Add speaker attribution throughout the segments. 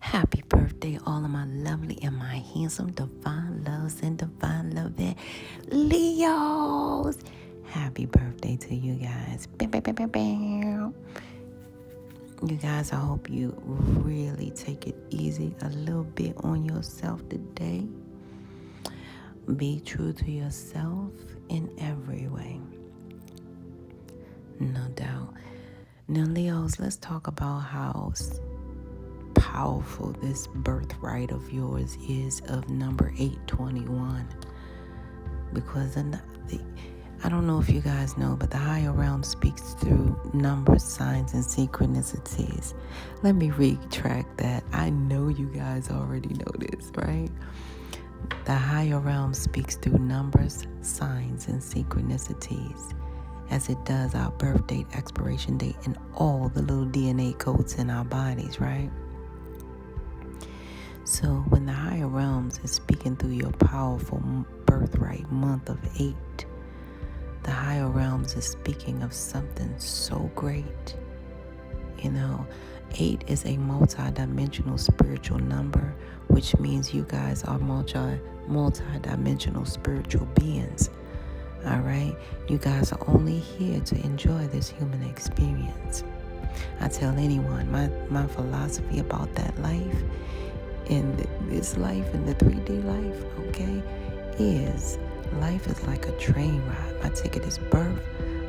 Speaker 1: Happy birthday, all of my lovely and my handsome divine loves and divine loving Leos. Happy birthday to you guys. Bam, bam, bam, bam, bam. You guys, I hope you really take it easy a little bit on yourself today. Be true to yourself in every way. No doubt. Now, Leos, let's talk about how powerful this birthright of yours is of number 821, because I don't know if you guys know, but the higher realm speaks through numbers, signs, and synchronicities. Let me retract that. I know you guys already know this, right? The higher realm speaks through numbers, signs, and synchronicities, as it does our birth date, expiration date, and all the little DNA codes in our bodies, right? So when the higher realms is speaking through your powerful birthright month of 8, the higher realms is speaking of something so great. 8 is a multi-dimensional spiritual number, which means you guys are multi-dimensional spiritual beings. All right? You guys are only here to enjoy this human experience. I tell anyone, my philosophy about that life, in this life, in the 3D life, okay, is life is like a train ride. My ticket is birth.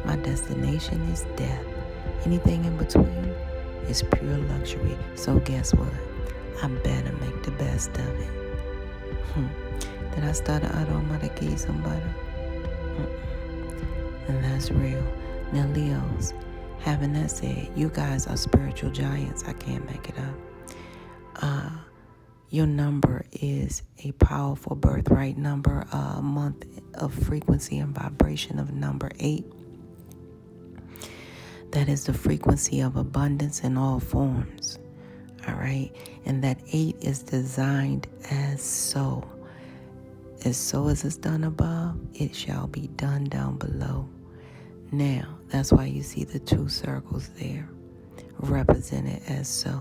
Speaker 1: My destination is death. Anything in between is pure luxury. So guess what? I better make the best of it. Did I start out on my to give you some butter? And that's real. Now, Leos, having that said, you guys are spiritual giants. I can't make it up. Your number is a powerful birthright number, a month of frequency and vibration of number 8. That is the frequency of abundance in all forms. All right. And that 8 is designed as so. As so as it's done above, it shall be done down below. Now, that's why you see the 2 circles there, represented as so.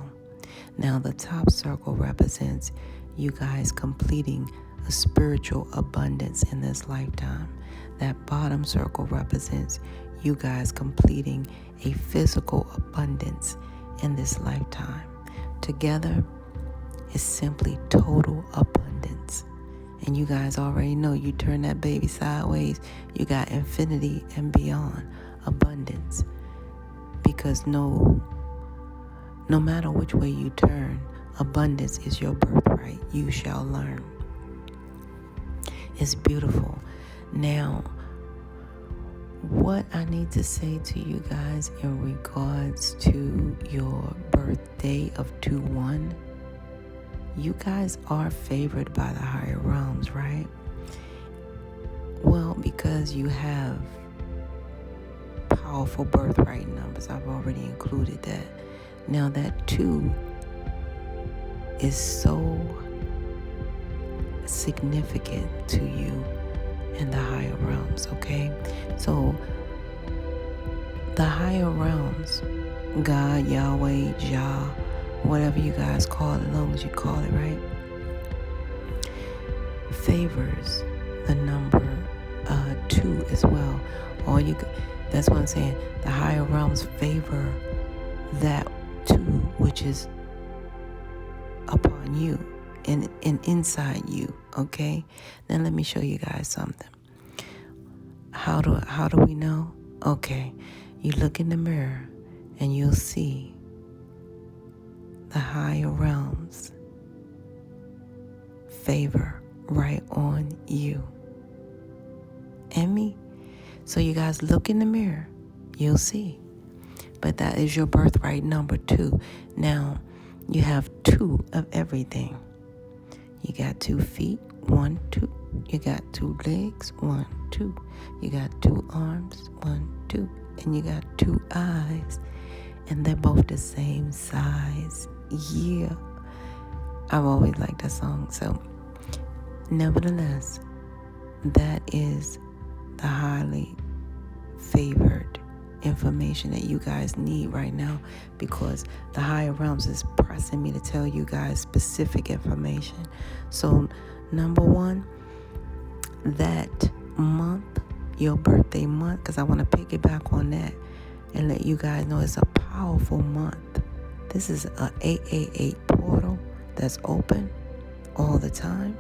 Speaker 1: Now, the top circle represents you guys completing a spiritual abundance in this lifetime. That bottom circle represents you guys completing a physical abundance in this lifetime. Together, it's simply total abundance. And you guys already know, you turn that baby sideways, you got infinity and beyond abundance. Because no matter which way you turn, abundance is your birthright. You shall learn. It's beautiful. Now, what I need to say to you guys in regards to your birthday of 2/1, you guys are favored by the higher realms, right? Well, because you have powerful birthright numbers. I've already included that. Now, that 2 is so significant to you in the higher realms, okay? So, the higher realms, God, Yahweh, Jah, whatever you guys call it, as long as you call it right, favors the number 2 as well. That's what I'm saying. The higher realms favor that 2, which is upon you and inside you, okay? Now let me show you guys something. How do we know? Okay, you look in the mirror and you'll see the higher realms favor right on you and me. So you guys look in the mirror, you'll see. But that is your birthright number 2. Now, you have 2 of everything. You got 2 feet, 1, 2. You got 2 legs, 1, 2. You got 2 arms, 1, 2. And you got 2 eyes. And they're both the same size. Yeah. I've always liked that song. So, nevertheless, that is the highly favored information that you guys need right now, because the higher realms is pressing me to tell you guys specific information. So number one, that month, your birthday month, because I want to piggyback on that and let you guys know it's a powerful month. This is a 888 portal that's open all the time.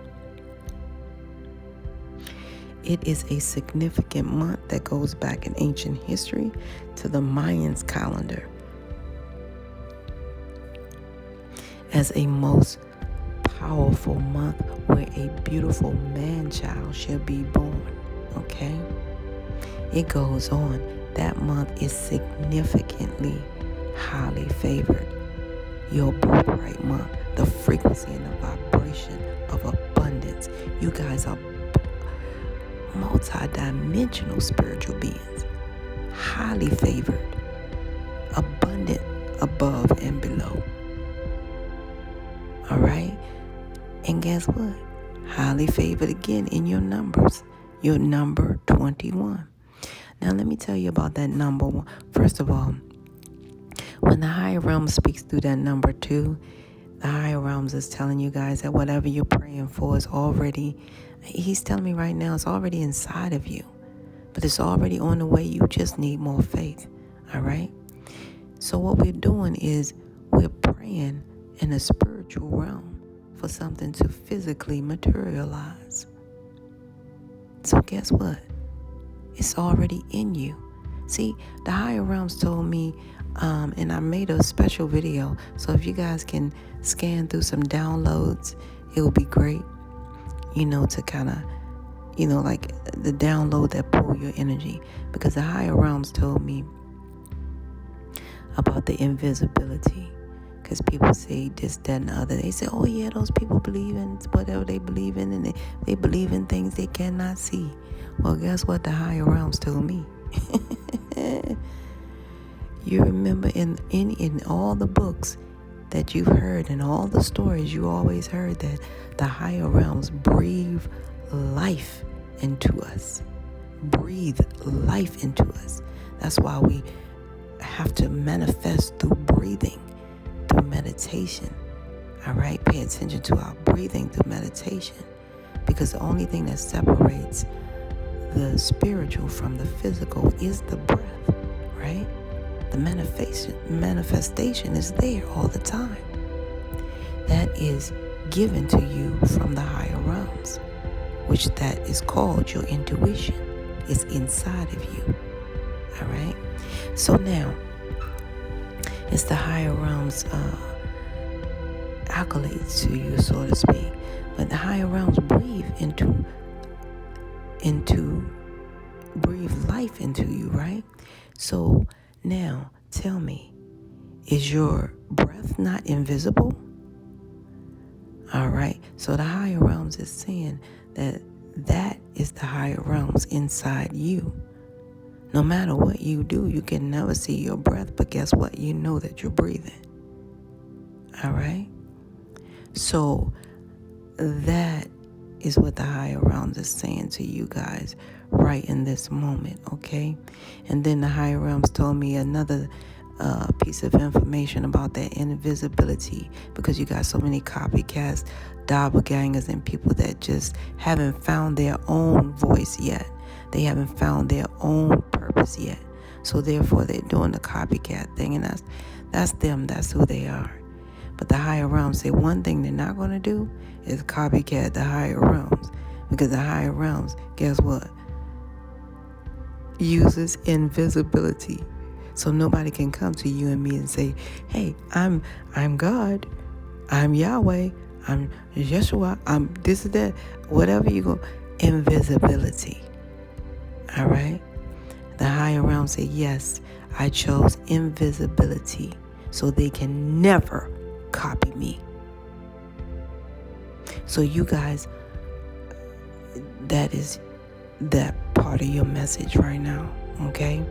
Speaker 1: It is a significant month that goes back in ancient history to the Mayans calendar as a most powerful month where a beautiful man-child shall be born. Okay? It goes on. That month is significantly highly favored. Your birthright month, the frequency and the vibration of abundance. You guys are multi-dimensional spiritual beings, highly favored, abundant above and below. All right? And guess what? Highly favored again in your numbers. Your number 21. Now let me tell you about that number one. First of all, when the higher realm speaks through that number 2, the higher realms is telling you guys that whatever you're praying for is already, he's telling me right now, it's already inside of you. But it's already on the way. You just need more faith. All right? So what we're doing is we're praying in the spiritual realm for something to physically materialize. So guess what? It's already in you. See, the higher realms told me, and I made a special video. So if you guys can scan through some downloads, it would be great, to kind of, like the download that pull your energy. Because the higher realms told me about the invisibility. Because people say this, that, and the other. They say, oh yeah, those people believe in whatever they believe in, and they believe in things they cannot see. Well, guess what the higher realms told me? You remember in all the books that you've heard and all the stories, you always heard that the higher realms breathe life into us. Breathe life into us. That's why we have to manifest through breathing, through meditation. All right? Pay attention to our breathing through meditation, because the only thing that separates the spiritual from the physical is the breath, right? The manifestation is there all the time. That is given to you from the higher realms, which that is called your intuition. It's inside of you. All right? So now, it's the higher realms accolades to you, so to speak. But the higher realms breathe breathe life into you, right? So now, tell me, is your breath not invisible? All right. So the higher realms is saying that is the higher realms inside you. No matter what you do, you can never see your breath, but guess what? You know that you're breathing. All right. So that is what the higher realms is saying to you guys right in this moment, okay? And then the higher realms told me another piece of information about that invisibility, because you got so many copycats, doppelgangers, and people that just haven't found their own voice yet. They haven't found their own purpose yet. So therefore, they're doing the copycat thing, and that's them. That's who they are. But the higher realms say one thing they're not going to do is copycat the higher realms, because the higher realms, guess what? Uses invisibility. So nobody can come to you and me and say, hey, I'm God, I'm Yahweh, I'm Yeshua, I'm this and that, whatever you go. Invisibility. All right? The higher realms say, yes, I chose invisibility so they can never copy me. So you guys, that is that part of your message right now, okay?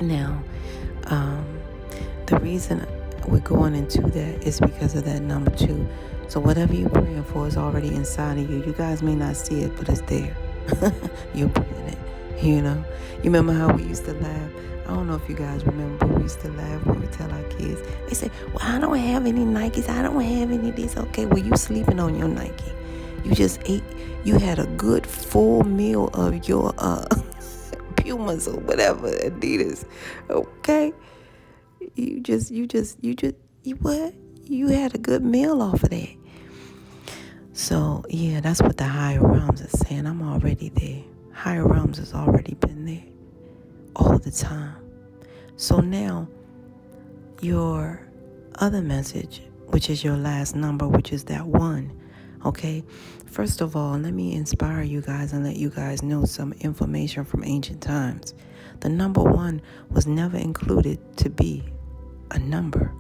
Speaker 1: Now, the reason we're going into that is because of that number 2. So whatever you're praying for is already inside of you. You guys may not see it, but it's there. You're breathing it, You remember how we used to laugh I don't know if you guys remember, but we used to laugh when we tell our kids. They say, well, I don't have any Nikes. I don't have any of these. Okay, well, you sleeping on your Nike. You just ate. You had a good full meal of your Pumas or whatever, Adidas. Okay, you what? You had a good meal off of that. So yeah, that's what the higher realms is saying. I'm already there. Higher realms has already been there all the time. So now your other message, which is your last number, which is that 1. Okay, first of all, let me inspire you guys and let you guys know some information from ancient times. The number 1 was never included to be a number.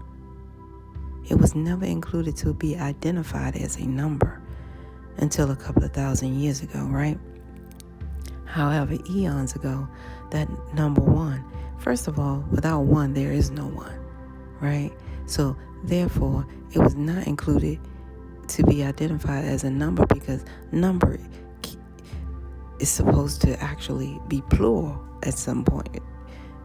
Speaker 1: It was never included to be identified as a number until a couple of thousand years ago, right? However, eons ago, that number 1, first of all, without 1, there is no 1, right? So therefore, it was not included to be identified as a number, because number is supposed to actually be plural at some point.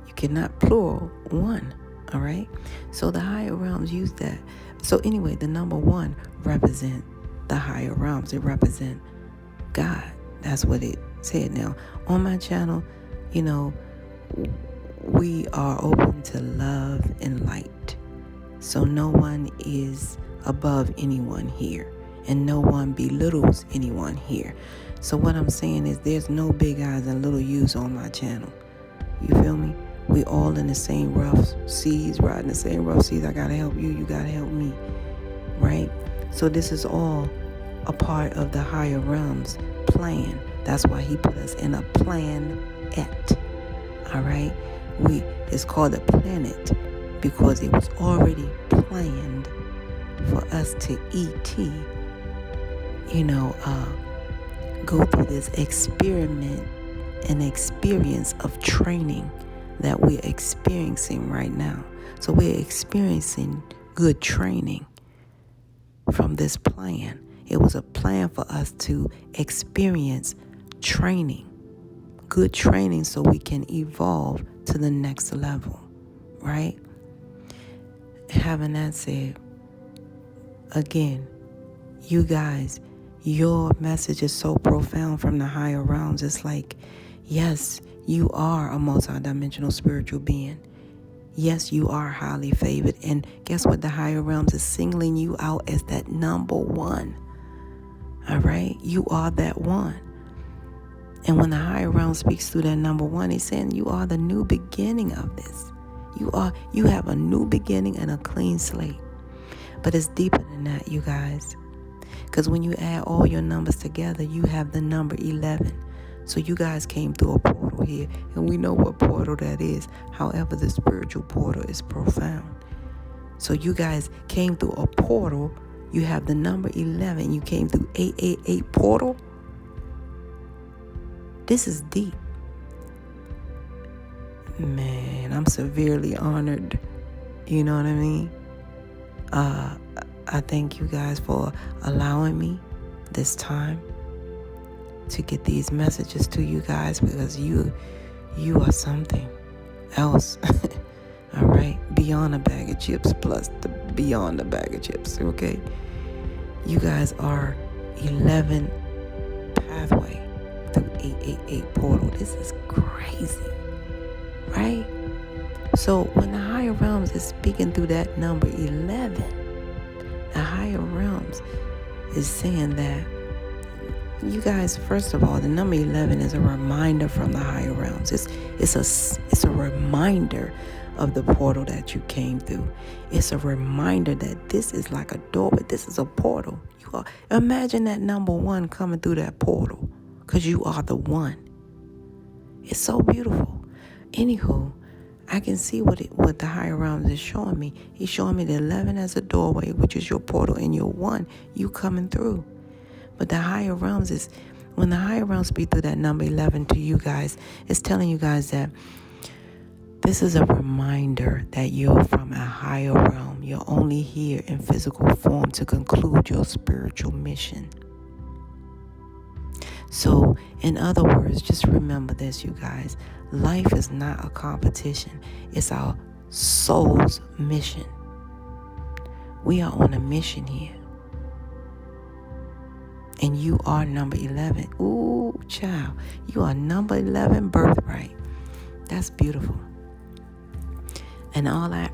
Speaker 1: You cannot plural 1, all right? So the higher realms use that. So anyway, the number 1 represent the higher realms. It represent God. That's what it said. Now, on my channel, we are open to love and light. So no one is above anyone here, and no one belittles anyone here. So what I'm saying is there's no big eyes and little U's on my channel. You feel me? We all in the same rough seas, riding the same rough seas. I gotta help you, you gotta help me, right? So this is all a part of the higher realms plan. That's why he put us in a planet. All right? It's called a planet because it was already planned for us to go through this experiment and experience of training that we're experiencing right now. So we're experiencing good training from this plan. It was a plan for us to experience training, good training, so we can evolve to the next level, right? Having that said, again, you guys, your message is so profound from the higher realms. It's like, yes, you are a multidimensional spiritual being. Yes, you are highly favored. And guess what? The higher realms is singling you out as that number 1. All right? You are that 1. And when the higher realm speaks through that number 1, he's saying you are the new beginning of this. You have a new beginning and a clean slate. But it's deeper than that, you guys. Because when you add all your numbers together, you have the number 11. So you guys came through a portal here, and we know what portal that is. However, the spiritual portal is profound. So you guys came through a portal. You have the number 11. You came through 888 portal. This is deep. Man, I'm severely honored. You know what I mean? I thank you guys for allowing me this time to get these messages to you guys, because you are something else. All right? Beyond a bag of chips, plus the beyond the bag of chips, okay? You guys are 11 pathway through 888 portal. This is crazy, right? So when the higher realms is speaking through that number 11, the higher realms is saying that you guys, first of all, the number 11 is a reminder from the higher realms. It's a reminder of the portal that you came through. It's a reminder that this is like a door, but this is a portal. Imagine that number 1 coming through that portal, because you are the 1. It's so beautiful. Anywho, I can see what the higher realms is showing me. He's showing me the 11 as a doorway, which is your portal, and your 1, you coming through. But the higher realms is, when the higher realms speak through that number 11 to you guys, it's telling you guys that this is a reminder that you're from a higher realm. You're only here in physical form to conclude your spiritual mission. So, in other words, just remember this, you guys. Life is not a competition. It's our soul's mission. We are on a mission here. And you are number 11. Ooh, child. You are number 11 birthright. That's beautiful. And all that,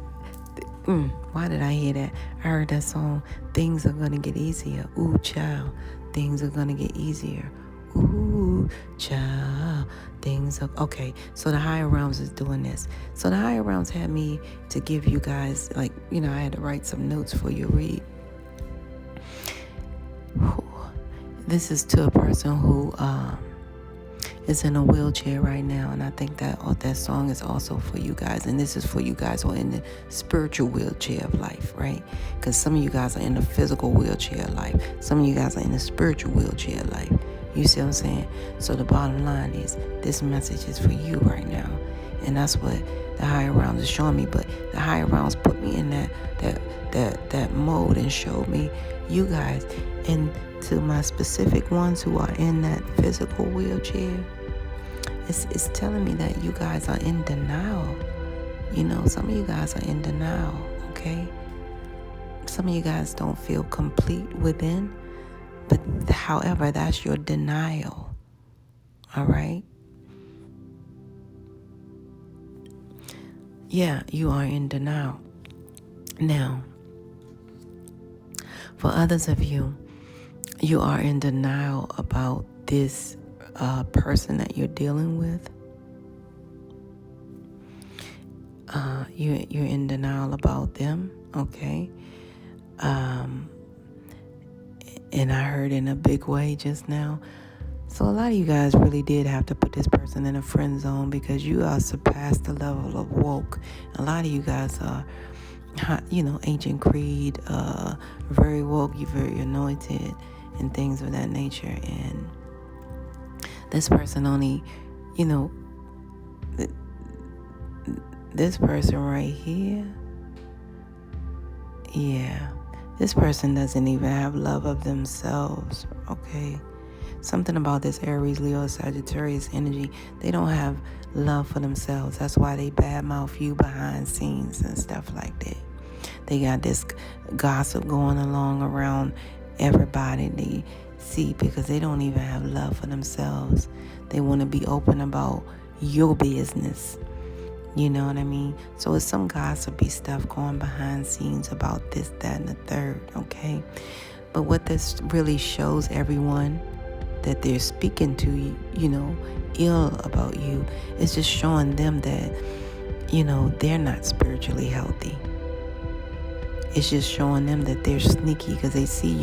Speaker 1: why did I hear that? I heard that song, things are going to get easier. Ooh, child, things are going to get easier. Ooh, child, things are... Okay, so the higher realms is doing this. So the higher realms had me to give you guys, I had to write some notes for you to read. This is to a person who is in a wheelchair right now, and I think that song is also for you guys, and this is for you guys who are in the spiritual wheelchair of life, right? Because some of you guys are in the physical wheelchair of life. Some of you guys are in the spiritual wheelchair of life. You see what I'm saying? So the bottom line is, this message is for you right now, and that's what the higher realms is showing me. But the higher realms put me in that mode and showed me you guys, and to my specific ones who are in that physical wheelchair, it's telling me that you guys are in denial. Some of you guys are in denial, okay? Some of you guys don't feel complete within, but however, that's your denial, all right? Yeah, you are in denial. Now, for others of you, you are in denial about this person that you're dealing with. You're in denial about them, okay? And I heard in a big way just now. So a lot of you guys really did have to put this person in a friend zone because you are surpassed the level of woke. A lot of you guys are, ancient creed, very woke, you're very anointed, and things of that nature. And this person only, this person right here, yeah, this person doesn't even have love of themselves, okay? Something about this Aries, Leo, Sagittarius energy, they don't have love for themselves. That's why they badmouth you behind scenes and stuff like that. They got this gossip going along around everybody they see because they don't even have love for themselves. They want to be open about your business. You know what I mean? So it's some gossipy stuff going behind scenes about this, that, and the third, okay? But what this really shows everyone that they're speaking to you, ill about you, is just showing them that, they're not spiritually healthy. It's just showing them that they're sneaky because they see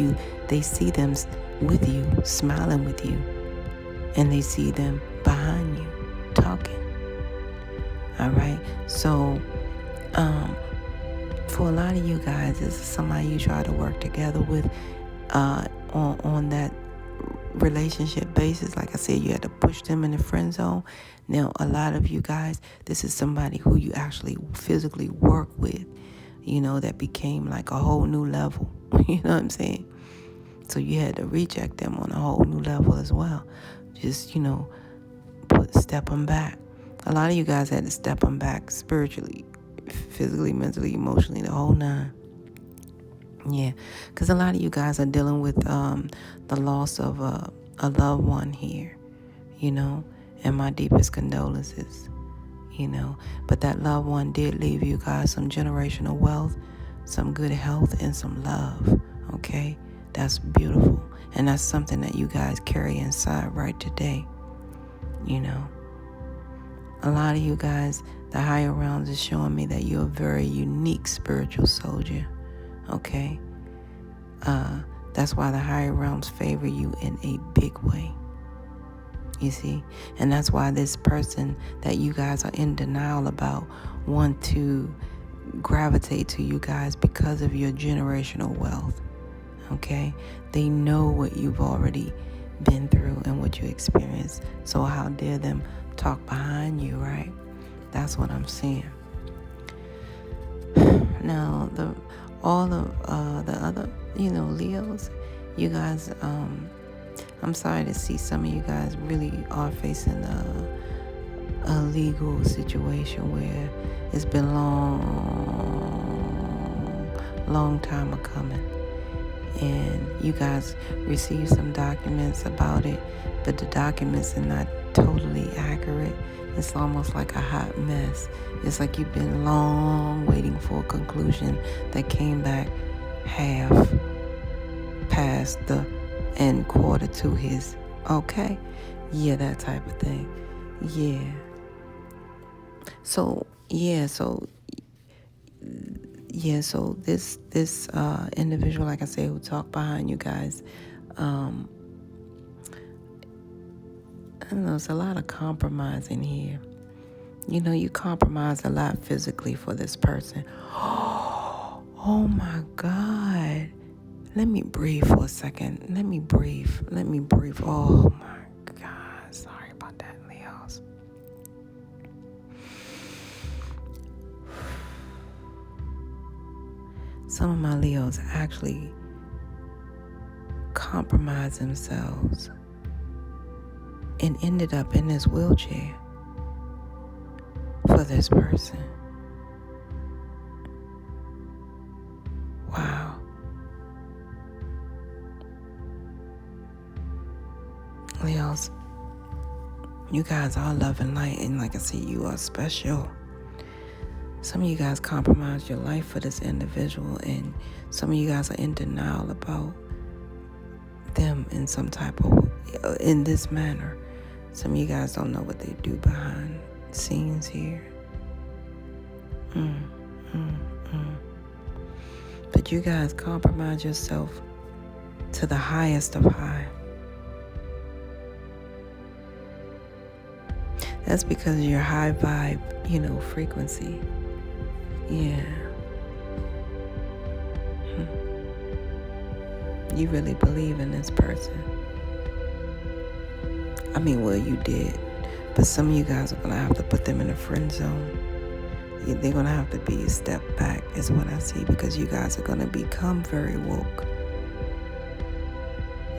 Speaker 1: them with you, smiling with you, and they see them behind you, talking. All right? So, for a lot of you guys, this is somebody you try to work together with on that relationship basis. Like I said, you had to push them in the friend zone. Now, a lot of you guys, this is somebody who you actually physically work with, that became like a whole new level. You know what I'm saying? So you had to reject them on a whole new level as well. Just, step them back. A lot of you guys had to step them back spiritually, physically, mentally, emotionally, the whole nine. Yeah, because a lot of you guys are dealing with the loss of a loved one here, and my deepest condolences, But that loved one did leave you guys some generational wealth, some good health, and some love, okay? That's beautiful, and that's something that you guys carry inside right today, A lot of you guys, the higher realms is showing me that you're a very unique spiritual soldier. Okay? That's why the higher realms favor you in a big way. You see? And that's why this person that you guys are in denial about want to gravitate to you guys because of your generational wealth. Okay? They know what you've already been through and what you experienced. So how dare them talk behind you, right? That's what I'm seeing. Now, all of the other, Leos, you guys, I'm sorry to see some of you guys really are facing a legal situation where it's been long time a coming, and you guys received some documents about it, but the documents are not totally accurate. It's almost like a hot mess. It's like you've been long waiting for a conclusion that came back half past the end quarter to his. Okay, yeah, that type of thing. Yeah. So this individual, like I say, who talked behind you guys, I don't know, there's a lot of compromising here. You know, you compromise a lot physically for this person. Oh my God. Let me breathe for a second. Let me breathe. Oh my God. Sorry about that, Leos. Some of my Leos actually compromised themselves and ended up in this wheelchair for this person. Wow. Leos, you guys are love and light, and like I said, you are special. Some of you guys compromised your life for this individual, and some of you guys are in denial about them in some type of, in this manner. Some of you guys don't know what they do behind the scenes here. But you guys compromise yourself to the highest of high. That's because of your high vibe, frequency. Yeah. You really believe in this person. I mean, well, you did. But some of you guys are going to have to put them in a friend zone. They're going to have to be a step back, is what I see, because you guys are going to become very woke.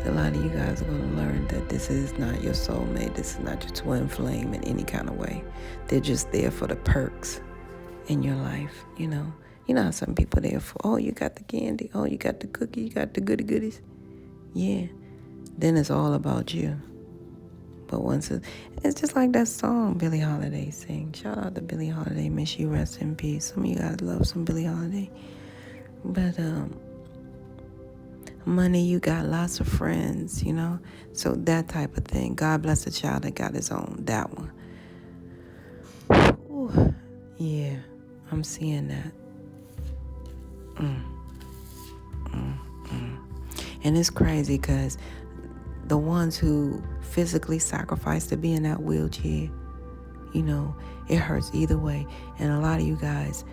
Speaker 1: A lot of you guys are going to learn that this is not your soulmate. This is not your twin flame in any kind of way. They're just there for the perks in your life, You know how some people are there for, oh, you got the candy, oh, you got the cookie, you got the goody goodies. Yeah. Then it's all about you. But once it's just like that song Billie Holiday sings. Shout out to Billie Holiday. May she rest in peace. Some of you guys love some Billie Holiday. But money, you got lots of friends, So that type of thing. God bless the child that got his own. That one. Ooh, yeah, I'm seeing that. And it's crazy because the ones who physically sacrifice to be in that wheelchair, it hurts either way. And a lot of you guys,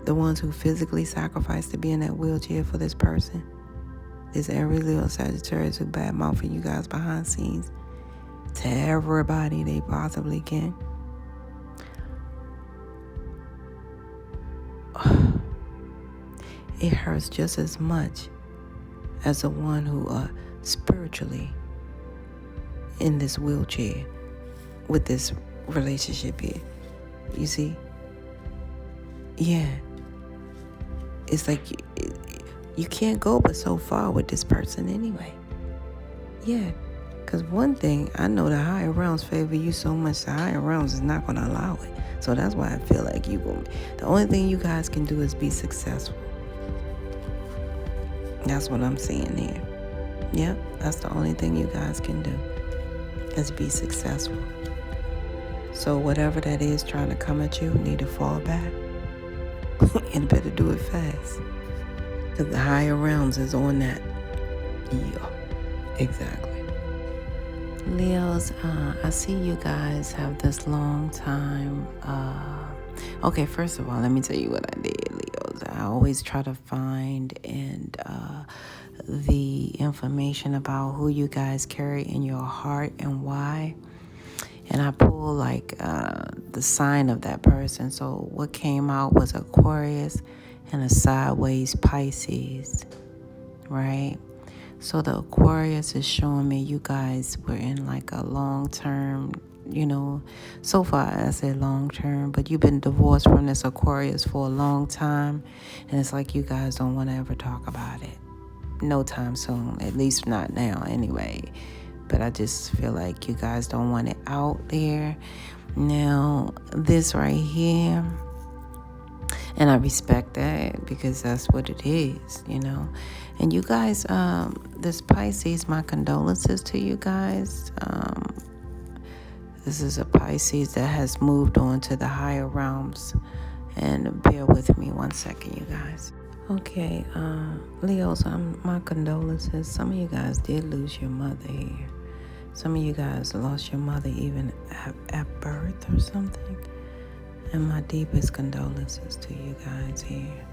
Speaker 1: the ones who physically sacrifice to be in that wheelchair for this person, there's every little Sagittarius who bad mouthing you guys behind scenes to everybody they possibly can. It hurts just as much as the one who are spiritually in this wheelchair with this relationship here. You see? Yeah. It's like you can't go but so far with this person anyway. Yeah. Because one thing, I know the higher realms favor you so much, the higher realms is not going to allow it. So that's why I feel like the only thing you guys can do is be successful. That's what I'm seeing here. Yep, that's the only thing you guys can do is be successful. So whatever that is trying to come at you, need to fall back. And better do it fast. Because the higher realms is on that. Yeah, exactly. Leos, I see you guys have this long time. Okay, first of all, let me tell you what I did, Leos. I always try to find the information about who you guys carry in your heart and why. And I pull the sign of that person. So what came out was Aquarius and a sideways Pisces, right? So the Aquarius is showing me you guys were in like a long term, so far I say long term, but you've been divorced from this Aquarius for a long time, and it's like you guys don't want to ever talk about it. No time soon, at least not now anyway. But I just feel like you guys don't want it out there. Now, this right here, and I respect that because that's what it is, And you guys, this Pisces, my condolences to you guys. This is a Pisces that has moved on to the higher realms. And bear with me one second, you guys. Okay, Leos, my condolences. Some of you guys did lose your mother here. Some of you guys lost your mother even at birth or something. And my deepest condolences to you guys here.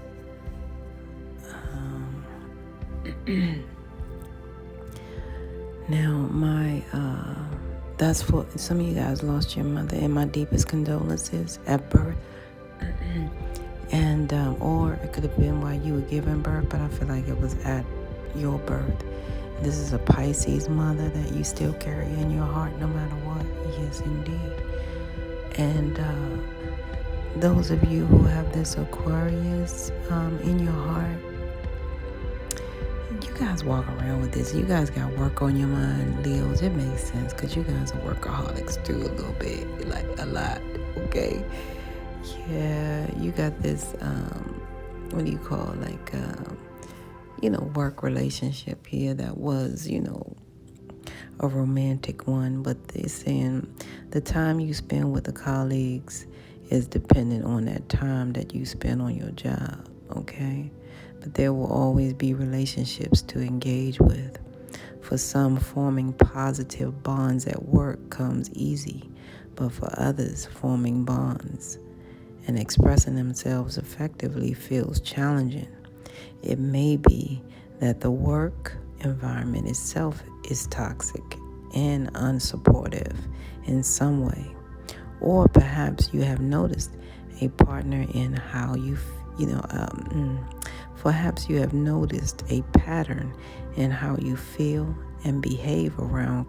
Speaker 1: Now, that's for some of you guys lost your mother, and my deepest condolences at birth. And, or it could have been while you were giving birth, but I feel like it was at your birth. This is a Pisces mother that you still carry in your heart no matter what. Yes, indeed. And those of you who have this Aquarius in your heart, you guys walk around with this. You guys got work on your mind, Leos. It makes sense because you guys are workaholics too a little bit, like a lot, okay? Yeah, you got this, what do you call, like, work relationship here that was, a romantic one. But they're saying the time you spend with the colleagues is dependent on that time that you spend on your job, okay? But there will always be relationships to engage with. For some, forming positive bonds at work comes easy, but for others, forming bonds and expressing themselves effectively feels challenging. It may be that the work environment itself is toxic and unsupportive in some way. Or perhaps you have noticed a partner in how perhaps you have noticed a pattern in how you feel and behave around,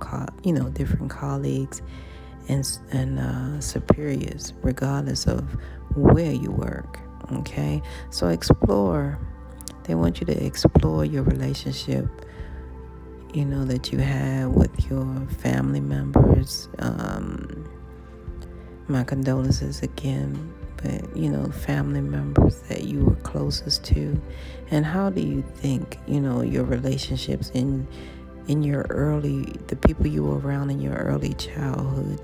Speaker 1: different colleagues and superiors, regardless of where you work, okay? So they want you to explore your relationship, that you have with your family members. My condolences again, but, family members that you were closest to. And how do you think, your relationships in the people you were around in your early childhood,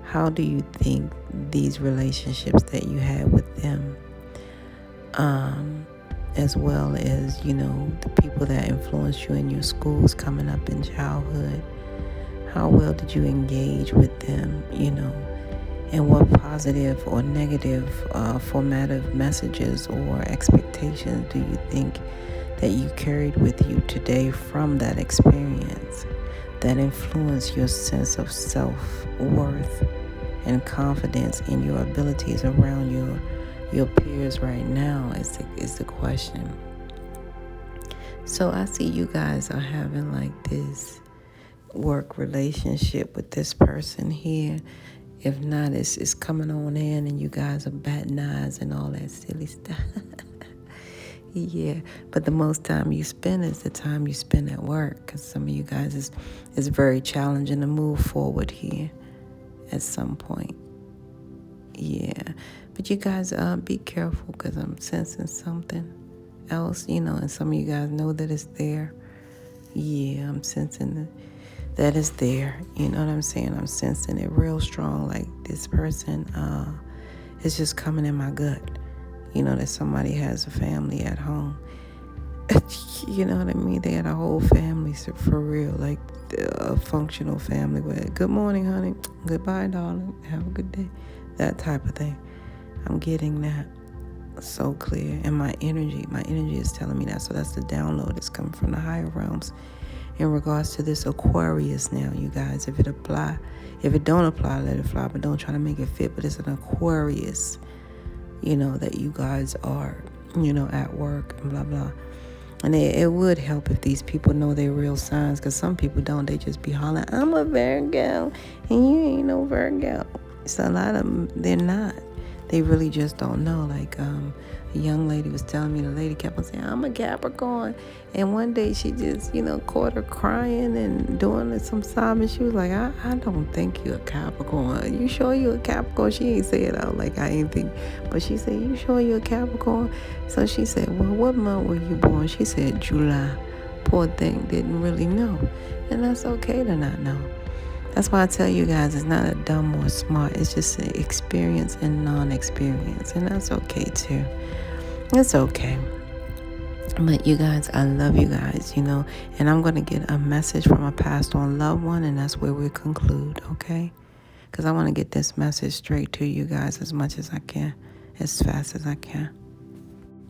Speaker 1: how do you think these relationships that you had with them, as well as, the people that influenced you in your schools coming up in childhood, how well did you engage with them, and what positive or negative formative messages or expectations do you think that you carried with you today from that experience that influenced your sense of self-worth and confidence in your abilities around your peers right now is the question. So I see you guys are having like this work relationship with this person here. If not, it's coming on in and you guys are batting eyes and all that silly stuff. Yeah, but the most time you spend is the time you spend at work, because some of you guys is very challenging to move forward here at some point. Yeah, but you guys be careful, because I'm sensing something else, and some of you guys know that it's there. Yeah, I'm sensing that it's there. You know what I'm saying? I'm sensing it real strong, like this person is just coming in my gut. That somebody has a family at home. You know what I mean? They had a whole family, so for real, like a functional family where, good morning, honey. Goodbye, darling. Have a good day. That type of thing. I'm getting that so clear. And my energy is telling me that. So that's the download that's coming from the higher realms in regards to this Aquarius now, you guys. If it don't apply, let it fly. But don't try to make it fit. But it's an Aquarius, that you guys are, at work and blah, blah. And it would help if these people know their real signs, because some people don't. They just be hollering, I'm a Virgo, and you ain't no Virgo. So a lot of them, they're not. They really just don't know. Like a young lady was telling me, the lady kept on saying, I'm a Capricorn. And one day she just, caught her crying and doing some sobbing. She was like, I don't think you're a Capricorn. You sure you're a Capricorn? She ain't say it out like I ain't think. But she said, you sure you're a Capricorn? So she said, well, what month were you born? She said, July. Poor thing, didn't really know. And that's okay to not know. That's why I tell you guys, it's not a dumb or smart. It's just an experience and non-experience. And that's okay too. It's okay. But you guys, I love you guys, and I'm going to get a message from a passed on loved one, and that's where we conclude, okay? Because I want to get this message straight to you guys as much as I can, as fast as I can.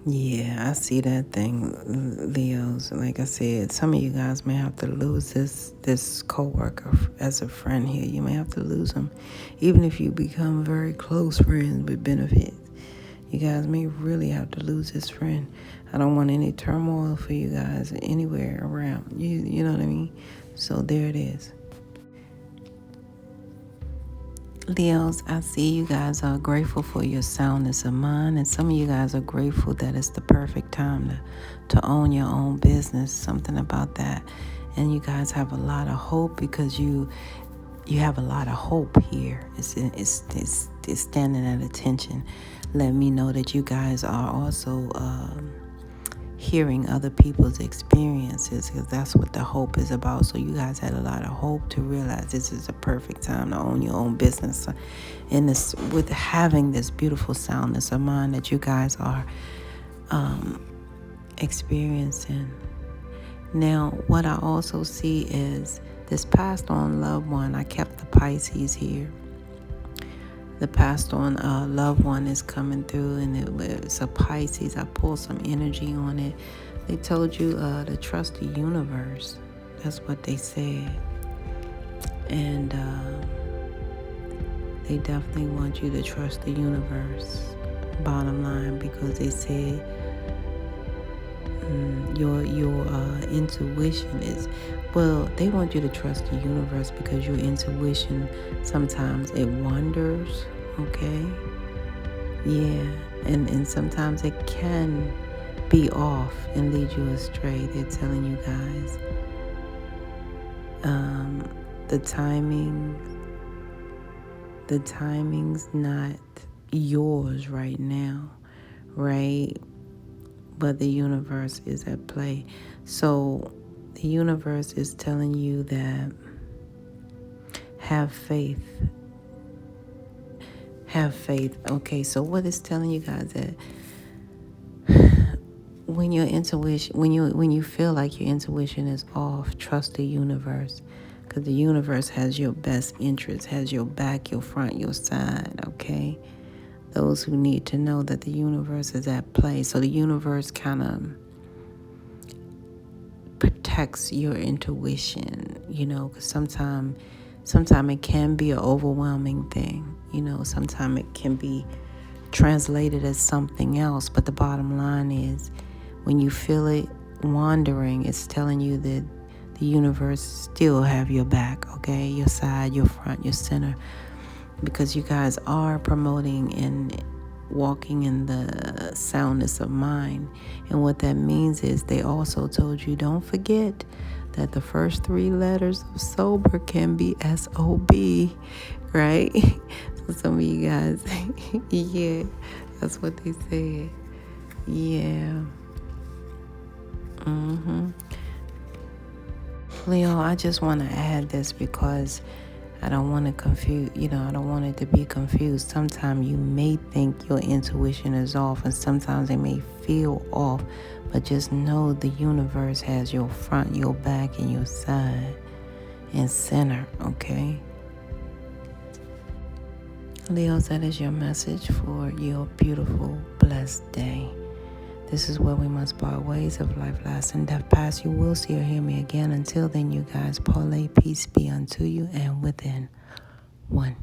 Speaker 1: Yeah, I see that thing, Leos. Like I said, some of you guys may have to lose this coworker as a friend here. You may have to lose him, even if you become very close friends with benefits. You guys may really have to lose this friend. I don't want any turmoil for you guys anywhere around. You know what I mean? So there it is. Leos, I see you guys are grateful for your soundness of mind, and some of you guys are grateful that it's the perfect time to own your own business, something about that. And you guys have a lot of hope because you have a lot of hope here. It's standing at attention. Let me know that you guys are also hearing other people's experiences, because that's what the hope is about. So you guys had a lot of hope to realize this is a perfect time to own your own business, and this with having this beautiful soundness of mind that you guys are experiencing. Now, what I also see is this passed on loved one. I kept the Pisces here. The passed on loved one is coming through, and it's a Pisces. I pulled some energy on it. They told you to trust the universe. That's what they said. And they definitely want you to trust the universe, bottom line, because they said your intuition is, well, they want you to trust the universe because your intuition sometimes it wanders, okay? Yeah, and sometimes it can be off and lead you astray. They're telling you guys the timing's not yours right now, right? But the universe is at play. So the universe is telling you that have faith. Have faith. Okay, so what it's telling you guys that when your intuition, when you feel like your intuition is off, trust the universe, because the universe has your best interest, has your back, your front, your side. Okay. Those who need to know that the universe is at play. So the universe kind of protects your intuition, because sometimes it can be an overwhelming thing. Sometimes it can be translated as something else. But the bottom line is, when you feel it wandering, it's telling you that the universe still have your back, okay? Your side, your front, your center. Because you guys are promoting and walking in the soundness of mind. And what that means is they also told you, don't forget that the first 3 letters of sober can be S-O-B, right? So some of you guys, yeah, that's what they said. Yeah. Leo, I just want to add this because I don't want to confuse, I don't want it to be confused. Sometimes you may think your intuition is off, and sometimes it may feel off, but just know the universe has your front, your back, and your side and center, okay? Leos, that is your message for your beautiful, blessed day. This is where we must part ways. Of life, last, and death past. You will see or hear me again. Until then, you guys, parlay, peace be unto you and within. 1.